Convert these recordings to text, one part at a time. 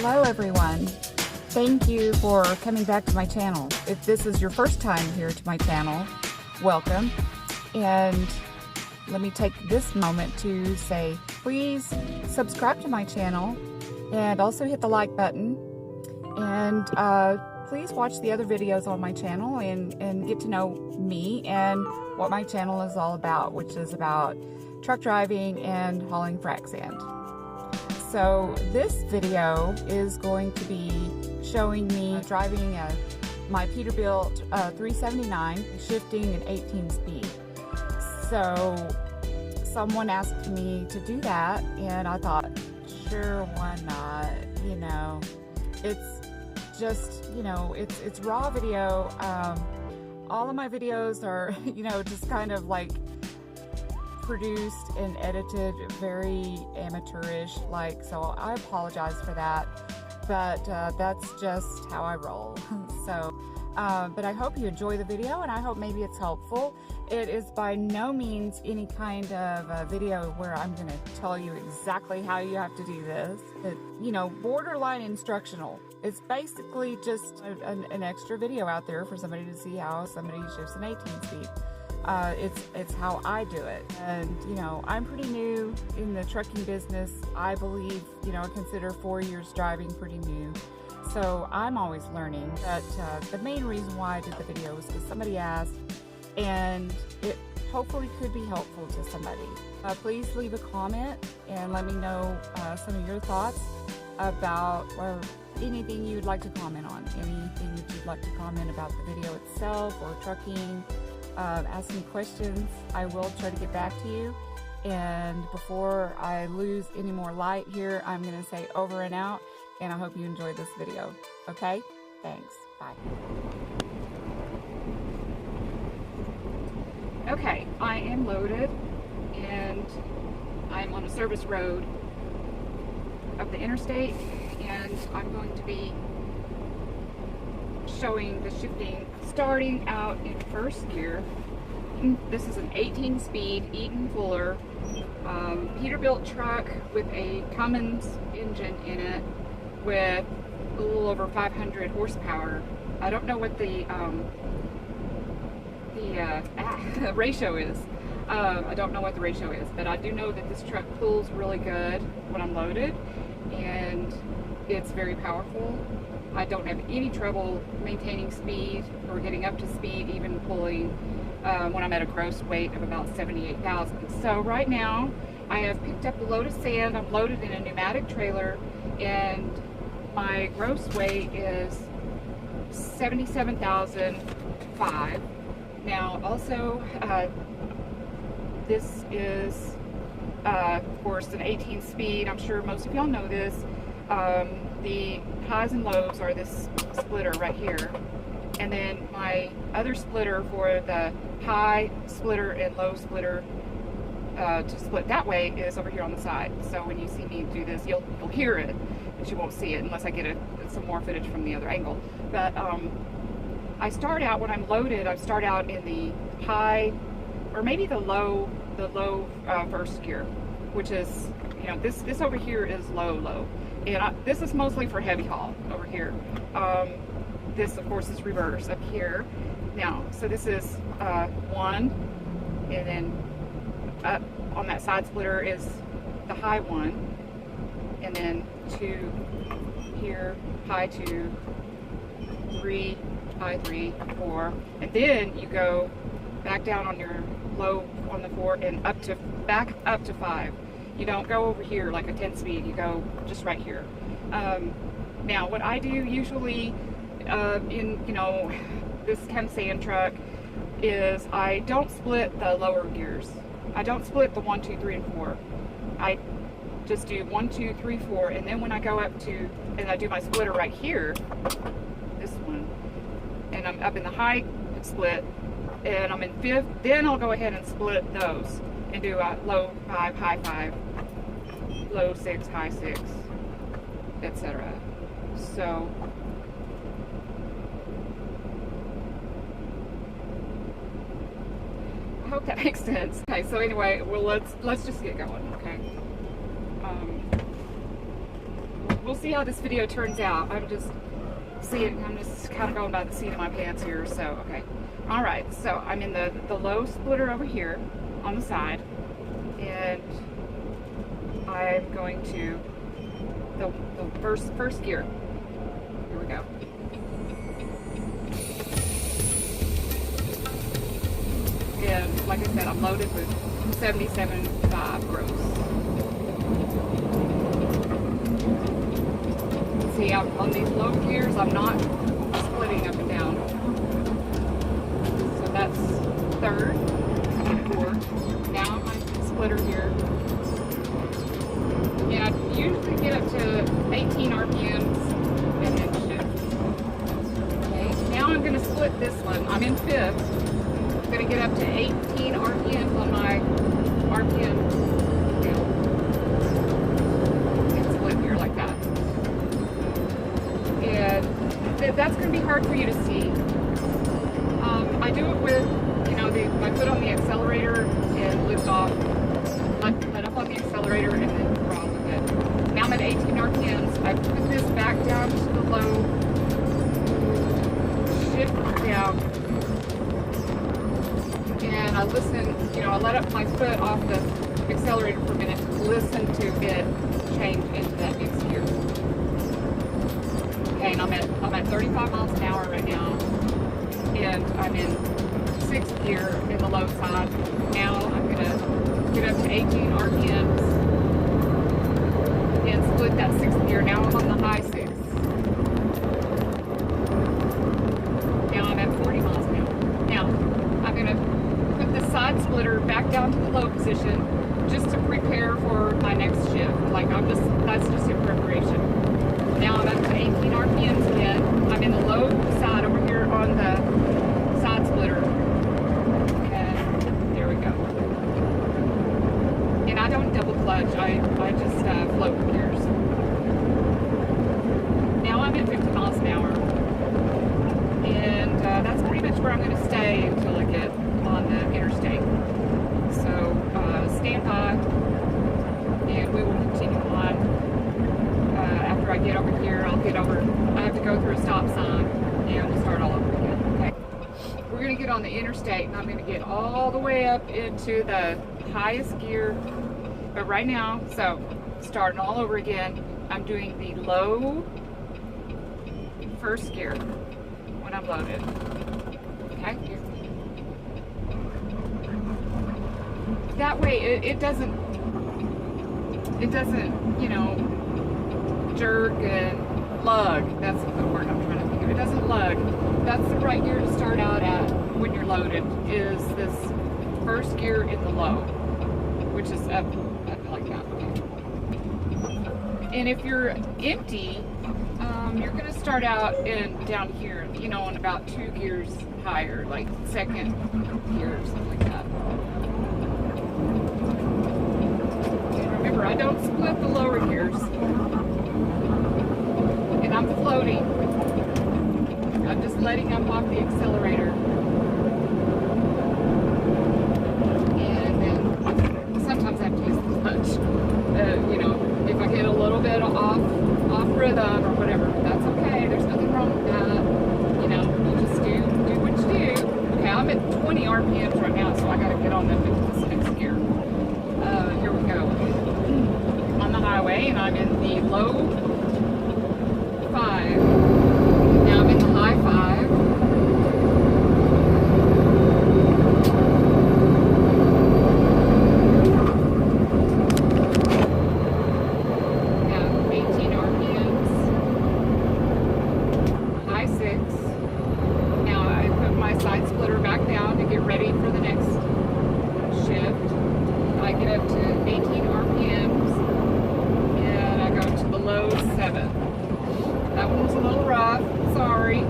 Hello everyone. Thank you for coming back to my channel. If this is your first time here to my channel, welcome. And let me take this moment to say, please subscribe to my channel and also hit the like button. And please watch the other videos on my channel and get to know me and what my channel is all about, which is about truck driving and hauling frac sand. So this video is going to be showing me driving my Peterbilt 379, shifting an 18 speed. So someone asked me to do that, and I thought, sure, why not? You know, it's just, you know, it's raw video. All of my videos are, you know, just kind of like produced and edited very amateurish, like, so I apologize for that, but that's just how I roll. So but I hope you enjoy the video, and I hope maybe it's helpful. It is by no means any kind of a video where I'm going to tell you exactly how you have to do this. You know, borderline instructional. It's basically just an extra video out there for somebody to see how somebody shifts an 18 speed. It's how I do it. And, you know, I'm pretty new in the trucking business. I believe, you know, I consider 4 years driving pretty new. So I'm always learning. But the main reason why I did the video was because somebody asked, and it hopefully could be helpful to somebody. Please leave a comment and let me know some of your thoughts about anything you'd like to comment on, anything that you'd like to comment about the video itself or trucking. Ask me questions. I will try to get back to you. And before I lose any more light here, I'm going to say over and out, and I hope you enjoyed this video. Okay? Thanks. Bye. Okay, I am loaded, and I'm on a service road up the interstate, and I'm going to be showing the shifting starting out in first gear. This is an 18 speed Eaton Fuller Peterbilt truck with a Cummins engine in it with a little over 500 horsepower. I don't know what the ratio is. I don't know what the ratio is, but I do know that this truck pulls really good when I'm loaded, and it's very powerful. I don't have any trouble maintaining speed or getting up to speed, even pulling when I'm at a gross weight of about 78,000. So right now I have picked up a load of sand. I'm loaded in a pneumatic trailer, and my gross weight is 77,005. Now also this is of course an 18 speed. I'm sure most of y'all know this. The highs and lows are this splitter right here, and then my other splitter for the high splitter and low splitter to split that way is over here on the side. So when you see me do this, you'll hear it, but you won't see it unless I get some more footage from the other angle. But I start out, when I'm loaded, I start out in the high, or maybe the low first gear, which is, you know, this over here is low. And this is mostly for heavy haul over here. This, of course, is reverse up here. Now, so this is 1, and then up on that side splitter is the high 1, and then 2 here, high 2, 3, high 3, 4, and then you go back down on your low on the 4 and back up to 5. You don't go over here like a 10 speed, you go just right here. Now what I do usually in, you know, this kind of sand truck is I don't split the lower gears. I don't split the 1, 2, 3, and 4. I just do 1, 2, 3, 4, and then when I go up to, and I do my splitter right here, this one, and I'm up in the high split, and I'm in 5th, then I'll go ahead and split those and do a low 5, high 5, low 6, high 6, etc. So I hope that makes sense. Okay, so anyway, well, let's just get going. Okay. we'll see how this video turns out. I'm just kind of going by the seat of my pants here, so okay. All right, so I'm in the low splitter over here on the side, and I'm going to the first gear. Here we go. And like I said, I'm loaded with 77.5 gross. See, on these low gears, I'm not splitting up and down. So that's third, fourth. Now I'm on the splitter here. And I usually get up to 18 RPMs and then shift. Okay, now I'm going to split this one. I'm in fifth. I'm going to get up to 18 RPMs on my RPM wheel. And split here like that. And that's going to be hard for you to see. I do it with, my foot on the accelerator and lift off, let up on the accelerator and then throttle with it. Now I'm at 18 RPMs. I put this back down to the low, shift down, and I listen, I let up my foot off the accelerator for a minute to listen to it change into that next gear. Okay, and I'm at 35 miles an hour right now, and I'm in 6th gear in the low side. Now I'm gonna get up to 18 RPMs and split that 6th gear. Now I'm on the high 6. Now I'm at 40 miles an hour. Now I'm gonna put the side splitter back down to the low position just to prepare for my next shift. That's just in preparation. Now I'm up to 18 RPMs again. I'm in the low side over here on the side splitter. And there we go. And I don't double clutch. I just float with gears. Now I'm at 50 miles an hour. And that's pretty much where I'm going to stay until I get on the interstate. So stand by, and we will continue on. After I get over here, I have to go through a stop sign and start all over again. Okay. We're going to get on the interstate, and I'm going to get all the way up into the highest gear. But right now, so starting all over again, I'm doing the low first gear when I'm loaded. Okay. That way it doesn't, jerk and lug. That's the word I'm trying to think of. It doesn't lug. That's the right gear to start out at when you're loaded, is this first gear in the low, which is up like that. Okay. And if you're empty, you're going to start out down here, on about 2 gears higher, like 2nd gear or something like that. And remember, I don't split the lower gears. And I'm floating. I'm just letting up off the accelerator. And then sometimes I have to use the clutch. If I get a little bit off rhythm or whatever, that's okay. There's nothing wrong with that. You just do what you do. Okay, I'm at 20 RPMs right now, so I gotta get on the 56 gear. Here we go. On the highway, and I'm in the low 5. Now I'm in the high 5. Now 18 RPMs. High 6. Now I put my side splitter back down to get ready for the next shift. I get up to 18 RPMs, and I go to the low 7. That one was a little rough, sorry.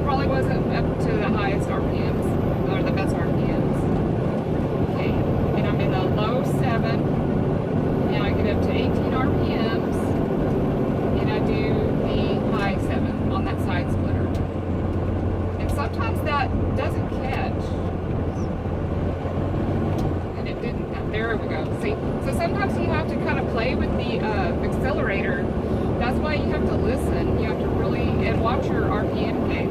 Probably wasn't up to the highest RPMs, or the best RPMs. Okay, and I'm in the low 7. Now I get up to 18 RPMs, and I do the high 7 on that side splitter. And sometimes that doesn't catch. And it didn't. There we go. See, so sometimes you have to kind of play with the accelerator listen. You have to really, and watch your RPM gauge,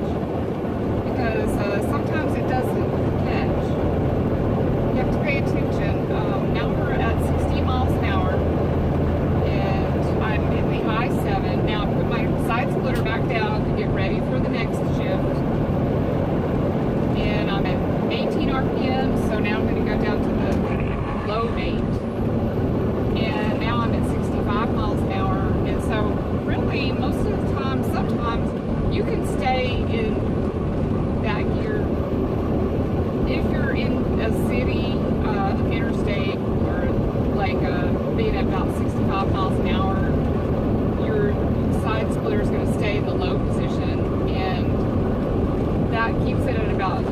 because sometimes it doesn't catch. You have to pay attention. Now we're at 60 miles an hour, and I'm in the I-7. Now I put my side splitter back down to get ready for the next shift. And I'm at 18 RPM, so now I'm going to go down to the low 8. And now I'm at 65 miles an hour. And so really, most of the time, sometimes you can stay in that gear if you're in a city, interstate, or like being at about 65 miles an hour. Your side splitter is going to stay in the low position, and that keeps it at about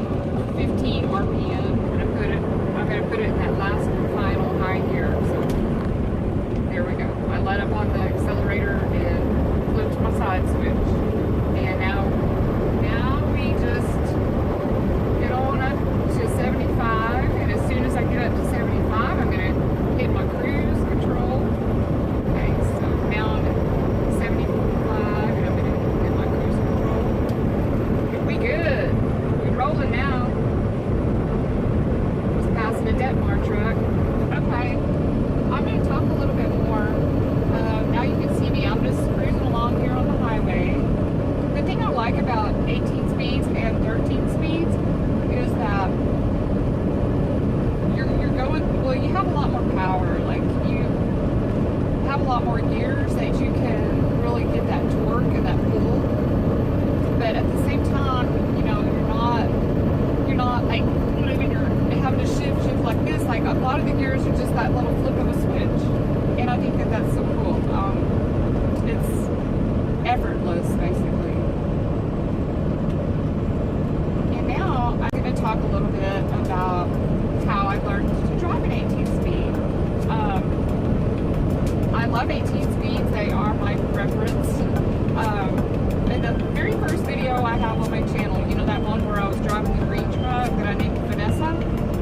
15 RPM. I'm going to put it in that last final high gear. So there we go. I let up on the accelerator and flipped my side switch, and now we just get on up to 75. And as soon as I get up to 75, I'm going to hit my cruise control. Okay, so now I'm at 75, and I'm going to hit my cruise control. We good. We're rolling now. Just passing a Detmar truck. Okay, I'm going to talk a little bit more. Now you can see me. I'm just cruising along here on the highway. The thing I like about 18 speeds and 13 speeds is that you're going, well, you have a lot more power. Like, you have a lot more gears that you can really get that torque and that pull. But at the same time, you know, you're not like moving your, having to shift like this. Like, a lot of the gears are just that little flip of a switch. And I think that that's so cool. It's effortless, basically. And now I'm going to talk a little bit about how I learned to drive an 18 speed. I love 18 speeds. They are my preference. In the very first video I have on my channel, you know, that one where I was driving the green truck that I named Vanessa,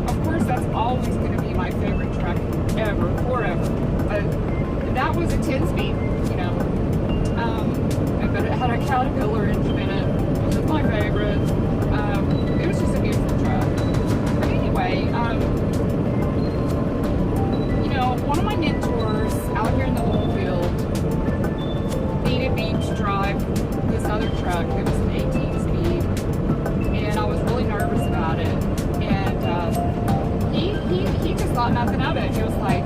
of course that's always going to be my favorite truck ever, forever. That was a 10 speed, you know, but it had a Caterpillar engine in it, which is my favorite. It was just a beautiful truck. But anyway, you know, one of my mentors out here in the oilfield needed me to drive this other truck. It was an 18 speed, and I was really nervous about it. And he just thought nothing of it. He was like,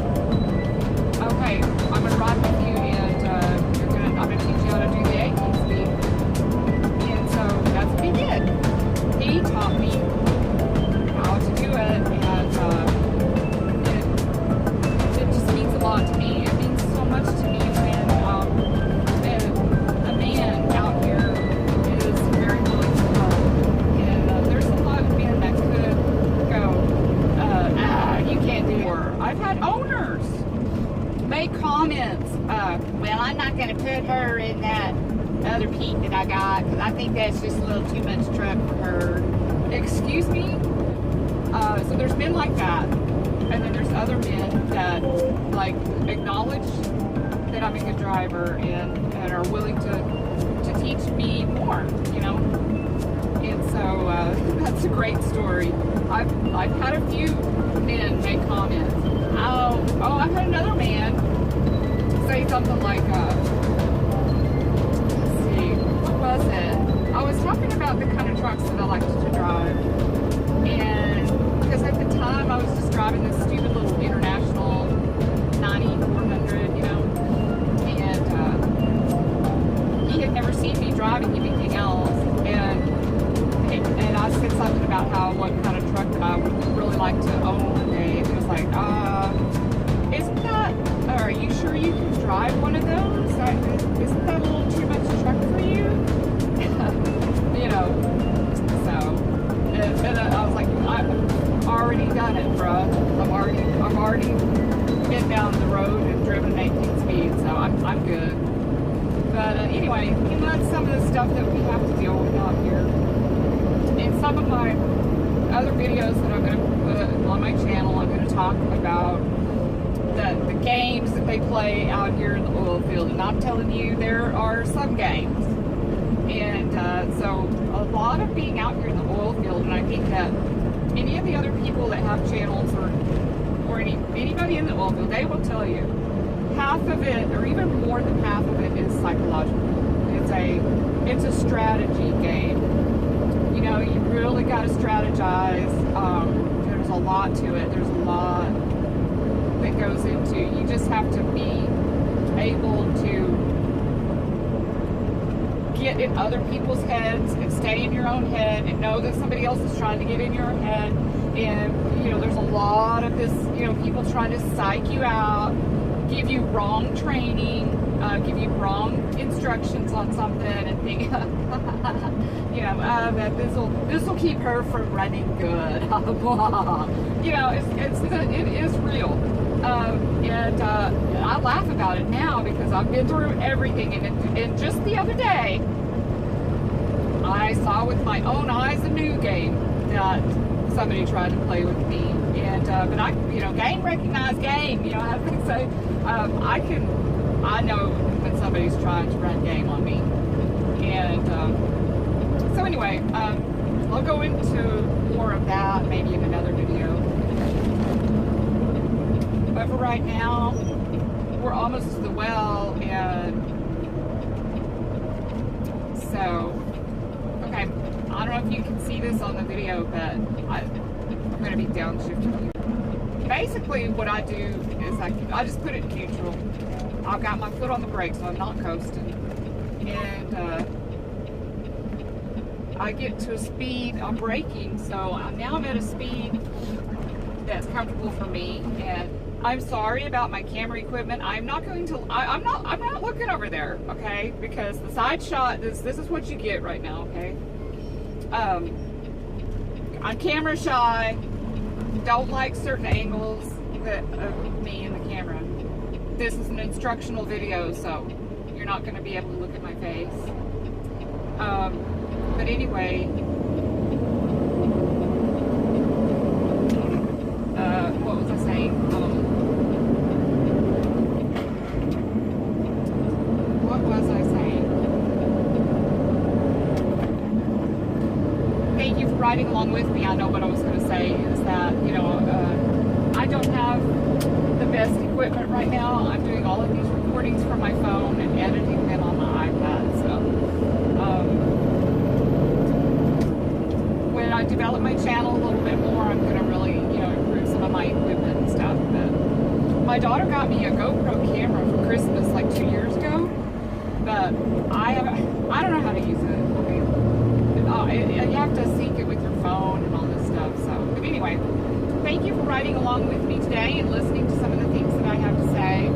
okay, I'm gonna ride with you, and I'm gonna teach you how to do the 18 speed. And so that's what he did. He taught me how to do it, and it just means a lot to me. It means so much to me when a man out here is very willing to help. And there's a lot of men that could go, you can't do it. I've had owners make comments, well, I'm not going to put her in that other Pete that I got, because I think that's just a little too much truck for her. Excuse me? So there's men like that, and then there's other men that, like, acknowledge that I'm a good driver and are willing to teach me more, you know? And so that's a great story. I've had a few men make comments. Oh, I've had another man say something like, let's see, what was it? I was talking about the kind of trucks that I like to drive. And because at the time I was just driving this stupid little International 9400, you know, and he had never seen me driving anything else. And I said something about what kind of truck I would really like to own one day. And he was like, are you sure you can drive one of those? Isn't that a little too much truck for you? You know, so, and I was like, I've already done it, bruh. I've already been down the road and driven 18 speed, so I'm good. But anyway, you know, that's some of the stuff that we have to deal with out here. In some of my other videos that I'm going to put on my channel, I'm going to talk about the games that they play out here in the oil field. And I'm telling you, there are some games. And so a lot of being out here in the oil field, and I think that any of the other people that have channels or anybody in the oil field, they will tell you half of it, or even more than half of it, is psychological. It's a strategy game. You know, you really got to strategize. There's a lot to it. There's a lot that goes into. You just have to be able to get in other people's heads and stay in your own head and know that somebody else is trying to get in your head. And you know, there's a lot of this, you know, people trying to psych you out, give you wrong training, give you wrong instructions on something, and think, you know, that this will keep her from running good. You know, it is real, and I laugh about it now because I've been through everything. And just the other day, I saw with my own eyes a new game that somebody tried to play with me, and but I, you know, game recognize game. You know, I think so. I know when somebody's trying to run game on me, and so anyway, I'll go into more of that maybe in another video. But for right now, we're almost to the well, and so okay. I don't know if you can see this on the video, but I'm going to be downshifting here. Basically, what I do is I just put it in neutral. I've got my foot on the brake, so I'm not coasting. And I get to a speed, I'm braking, so now I'm at a speed that's comfortable for me. And I'm sorry about my camera equipment. I'm not going to, I'm not looking over there, okay? Because the side shot, this is what you get right now, okay? I'm camera shy, don't like certain angles of me in the camera. This is an instructional video, so you're not going to be able to look at my face. But anyway, what was I saying? What was I saying? Thank you for riding along with me. I know what I was going to say is that, you know, I don't have the best equipment right now. I'm doing all of these recordings from my phone and editing them on my iPad. So when I develop my channel a little bit more, I'm going to really, you know, improve some of my equipment and stuff. But my daughter got me a GoPro camera for Christmas like 2 years ago, but I don't know how to use it. You have to sync it with your phone and all this stuff. So, but anyway, thank you for riding along with me today and listening to some of the things that I have to say.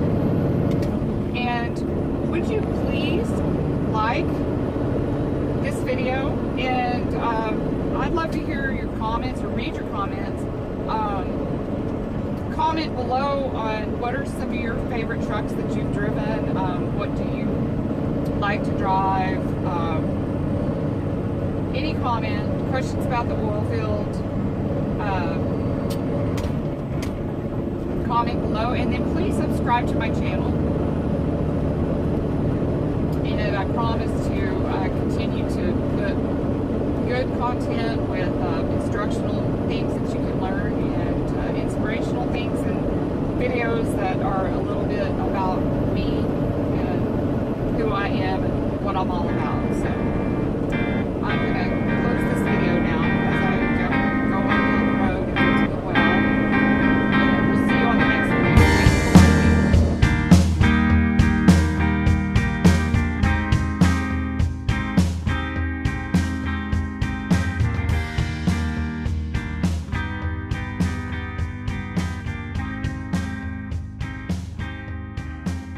And would you please like this video? And I'd love to hear your comments or read your comments. Comment below on what are some of your favorite trucks that you've driven. What do you like to drive? Any comment, questions about the oil field, comment below, and then please subscribe to my channel. And I promise to continue to put good content with instructional things that you can learn, and inspirational things, and videos that are a little bit about me and who I am and what I'm all about. So I'm going to close this video now.